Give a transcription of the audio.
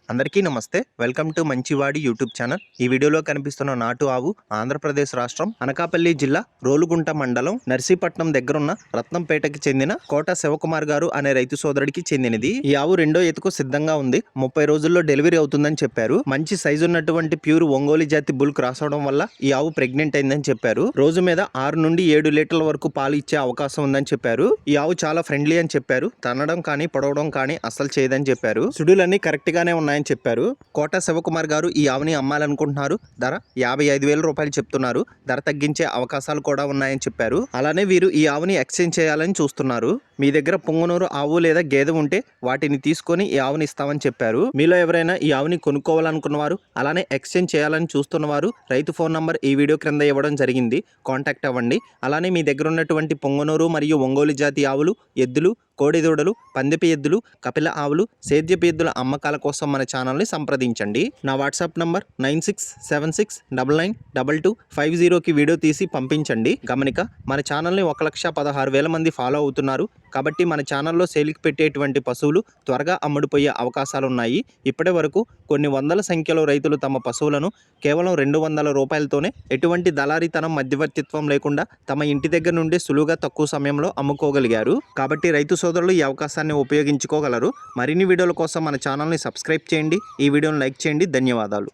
అందరికీ నమస్తే. Welcome to మంచివాడి యూట్యూబ్ ఛానల్. ఈ వీడియోలో కనిపిస్తున్న నాటు ఆవు ఆంధ్రప్రదేశ్ రాష్ట్రం అనకాపల్లి జిల్లా రోలుగుంట మండలం నర్సీపట్నం దగ్గరున్న రత్నంపేటకి చెందిన కోట శివకుమార్ గారు అనే రైతు సోదరుడికి చెందినది. ఈ ఆవు రెండో ఎత్తుకు సిద్ధంగా ఉంది. 30 రోజుల్లో డెలివరీ అవుతుందని చెప్పారు. మంచి సైజు ఉన్నటువంటి ప్యూర్ ఒంగోలు జాతి బుల్ క్రాస్ అవడం వల్ల ఈ ఆవు ప్రెగ్నెంట్ అయిందని చెప్పారు. రోజు మీద 6 నుండి 7 లీటర్ల వరకు పాలు ఇచ్చే అవకాశం ఉందని చెప్పారు. ఈ ఆవు చాలా ఫ్రెండ్లీ అని చెప్పారు. తనడం కానీ పొడవడం కానీ అస్సలు చేయదని చెప్పారు. సుడులన్నీ కరెక్ట్ గానే ఉన్నాయని చెప్పారు. కోట శివకుమార్ గారు ఈ ఆవుని అమ్మాలనుకుంటున్నారు. ధర 55,000 రూపాయలు చెప్తున్నారు. ధర తగ్గించే అవకాశాలు కూడా ఉన్నాయని చెప్పారు. అలానే వీరు ఈ ఆవుని ఎక్స్చేంజ్ చేయాలని చూస్తున్నారు. మీ దగ్గర పొంగనూరు ఆవు లేదా గేదె ఉంటే వాటిని తీసుకొని ఈ ఆవుని ఇస్తామని చెప్పారు. మీలో ఎవరైనా ఈ ఆవుని కొనుక్కోవాలనుకున్నవారు అలానే ఎక్స్చేంజ్ చేయాలని చూస్తున్నవారు రైతు ఫోన్ నంబర్ ఈ వీడియో క్రింద ఇవ్వడం జరిగింది. కాంటాక్ట్ అవ్వండి. అలానే మీ దగ్గర ఉన్నటువంటి పొంగనూరు మరియు ఒంగోలు జాతి ఆవులు, ఎద్దులు, కోడిదూడలు, పందిపి ఎద్దులు, కపిల ఆవులు, సేద్యపు ఎద్దుల అమ్మకాల కోసం మన ఛానల్ని సంప్రదించండి. నా వాట్సాప్ నంబర్ 9676992250కి వీడియో తీసి పంపించండి. గమనిక, మన ఛానల్ని 1,16,000 మంది ఫాలో అవుతున్నారు. కాబట్టి మన ఛానల్లో సేల్కి పెట్టేటువంటి పశువులు త్వరగా అమ్ముడుపోయే అవకాశాలు ఉన్నాయి. ఇప్పటి వరకు కొన్ని వందల సంఖ్యలో రైతులు తమ పశువులను కేవలం 200 రూపాయలతోనే ఎటువంటి దళారీతనం మధ్యవర్తిత్వం లేకుండా తమ ఇంటి దగ్గర నుండి సులువుగా తక్కువ సమయంలో అమ్ముకోగలిగారు. కాబట్టి రైతు సోదరులు ఈ అవకాశాన్ని ఉపయోగించుకోగలరు. మరిన్ని వీడియోల కోసం మన ఛానల్ని సబ్స్క్రైబ్ చేయండి. ఈ వీడియోని లైక్ చేయండి. ధన్యవాదాలు.